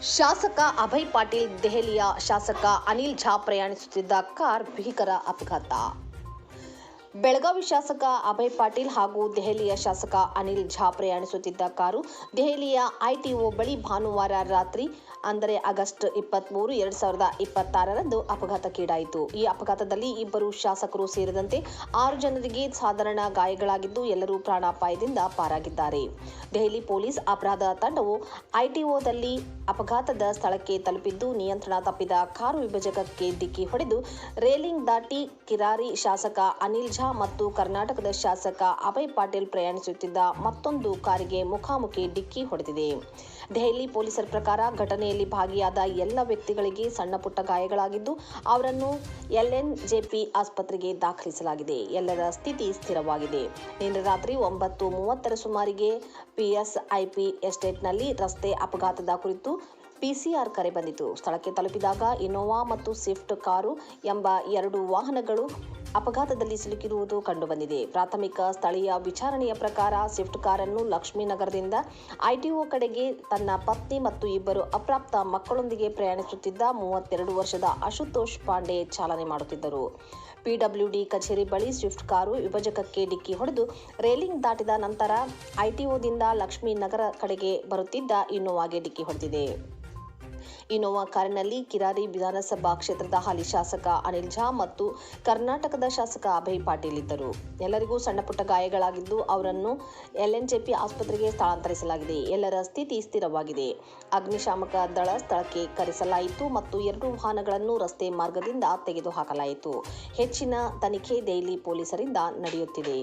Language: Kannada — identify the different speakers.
Speaker 1: ಶಾಸಕ ಅಭಯ್ ಪಾಟೀಲ್ ದೆಹಲಿಯ ಶಾಸಕ ಅನಿಲ್ ಝಾ ಪ್ರಯಾಣಿಸುತ್ತಿದ್ದ ಕಾರ್ ಭೀಕರ ಅಪಘಾತ. ಬೆಳಗಾವಿ ಶಾಸಕ ಅಭಯ್ ಪಾಟೀಲ್ ಹಾಗೂ ದೆಹಲಿಯ ಶಾಸಕ ಅನಿಲ್ ಝಾ ಪ್ರಯಾಣಿಸುತ್ತಿದ್ದ ಕಾರು ದೆಹಲಿಯ ಐಟಿಒ ಬಳಿ ಭಾನುವಾರ ರಾತ್ರಿ ಅಂದರೆ ಆಗಸ್ಟ್ 23, 2026ರಂದು ಅಪಘಾತಕ್ಕೀಡಾಯಿತು. ಈ ಅಪಘಾತದಲ್ಲಿ ಇಬ್ಬರು ಶಾಸಕರು ಸೇರಿದಂತೆ 6 ಜನರಿಗೆ ಸಾಧಾರಣ ಗಾಯಗಳಾಗಿದ್ದು, ಎಲ್ಲರೂ ಪ್ರಾಣಾಪಾಯದಿಂದ ಪಾರಾಗಿದ್ದಾರೆ. ದೆಹಲಿ ಪೊಲೀಸ್ ಅಪರಾಧ ತಂಡವು ಐಟಿಒದಲ್ಲಿ ಅಪಘಾತದ ಸ್ಥಳಕ್ಕೆ ತಲುಪಿದ್ದು, ನಿಯಂತ್ರಣ ತಪ್ಪಿದ ಕಾರು ವಿಭಜಕಕ್ಕೆ ಡಿಕ್ಕಿ ಹೊಡೆದು ರೇಲಿಂಗ್ ದಾಟಿ ಕಿರಾರಿ ಶಾಸಕ ಅನಿಲ್ ಝಾ ಮತ್ತು ಕರ್ನಾಟಕದ ಶಾಸಕ ಅಭಯ್ ಪಾಟೀಲ್ ಪ್ರಯಾಣಿಸುತ್ತಿದ್ದ ಮತ್ತೊಂದು ಕಾರಿಗೆ ಮುಖಾಮುಖಿ ಡಿಕ್ಕಿ ಹೊಡೆದಿದೆ. ದೆಹಲಿ ಪೊಲೀಸರ ಪ್ರಕಾರ ಘಟನೆಯಲ್ಲಿ ಭಾಗಿಯಾದ ಎಲ್ಲ ವ್ಯಕ್ತಿಗಳಿಗೆ ಸಣ್ಣಪುಟ್ಟ ಗಾಯಗಳಾಗಿದ್ದು, ಅವರನ್ನು ಎಲ್ಎನ್ಜೆಪಿ ಆಸ್ಪತ್ರೆಗೆ ದಾಖಲಿಸಲಾಗಿದೆ. ಎಲ್ಲರ ಸ್ಥಿತಿ ಸ್ಥಿರವಾಗಿದೆ. ನಿನ್ನೆ ರಾತ್ರಿ 9:30 ಸುಮಾರಿಗೆ ಪಿಎಸ್ಐಪಿ ಎಸ್ಟೇಟ್ನಲ್ಲಿ ರಸ್ತೆ ಅಪಘಾತದ ಕುರಿತು ಪಿಸಿಆರ್ ಕರೆ ಬಂದಿತು. ಸ್ಥಳಕ್ಕೆ ತಲುಪಿದಾಗ ಇನೋವಾ ಮತ್ತು ಸ್ವಿಫ್ಟ್ ಕಾರು ಎಂಬ 2 ವಾಹನಗಳು ಅಪಘಾತದಲ್ಲಿ ಸಿಲುಕಿರುವುದು ಕಂಡುಬಂದಿದೆ. ಪ್ರಾಥಮಿಕ ಸ್ಥಳೀಯ ವಿಚಾರಣೆಯ ಪ್ರಕಾರ ಸ್ವಿಫ್ಟ್ ಕಾರನ್ನು ಲಕ್ಷ್ಮೀನಗರದಿಂದ ಐಟಿಒ ಕಡೆಗೆ ತನ್ನ ಪತ್ನಿ ಮತ್ತು 2 ಅಪ್ರಾಪ್ತ ಮಕ್ಕಳೊಂದಿಗೆ ಪ್ರಯಾಣಿಸುತ್ತಿದ್ದ 32 ವರ್ಷದ ಅಶುತೋಷ್ ಪಾಂಡೆ ಚಾಲನೆ ಮಾಡುತ್ತಿದ್ದರು. ಪಿಡಬ್ಲ್ಯೂಡಿ ಕಚೇರಿ ಬಳಿ ಸ್ವಿಫ್ಟ್ ಕಾರು ವಿಭಜಕಕ್ಕೆ ಡಿಕ್ಕಿ ಹೊಡೆದು ರೇಲಿಂಗ್ ದಾಟಿದ ನಂತರ ಐಟಿಒದಿಂದ ಲಕ್ಷ್ಮೀನಗರ ಕಡೆಗೆ ಬರುತ್ತಿದ್ದ ಇನೋವಾಗೆ ಡಿಕ್ಕಿ ಹೊಡೆದಿದೆ. ಇನೋವಾ ಕಾರಿನಲ್ಲಿ ಕಿರಾರಿ ವಿಧಾನಸಭಾ ಕ್ಷೇತ್ರದ ಹಾಲಿ ಶಾಸಕ ಅನಿಲ್ ಝಾ ಮತ್ತು ಕರ್ನಾಟಕದ ಶಾಸಕ ಅಭಯ್ ಪಾಟೀಲ್ ಇದ್ದರು. ಎಲ್ಲರಿಗೂ ಸಣ್ಣಪುಟ್ಟ ಗಾಯಗಳಾಗಿದ್ದು, ಅವರನ್ನು ಎಲ್ಎನ್ಜೆಪಿ ಆಸ್ಪತ್ರೆಗೆ ಸ್ಥಳಾಂತರಿಸಲಾಗಿದೆ. ಎಲ್ಲರ ಸ್ಥಿತಿ ಸ್ಥಿರವಾಗಿದೆ. ಅಗ್ನಿಶಾಮಕ ದಳ ಸ್ಥಳಕ್ಕೆ ಕರೆಸಲಾಯಿತು ಮತ್ತು 2 ವಾಹನಗಳನ್ನು ರಸ್ತೆ ಮಾರ್ಗದಿಂದ ತೆಗೆದುಹಾಕಲಾಯಿತು. ಹೆಚ್ಚಿನ ತನಿಖೆ ದೆಹಲಿ ಪೊಲೀಸರಿಂದ ನಡೆಯುತ್ತಿದೆ.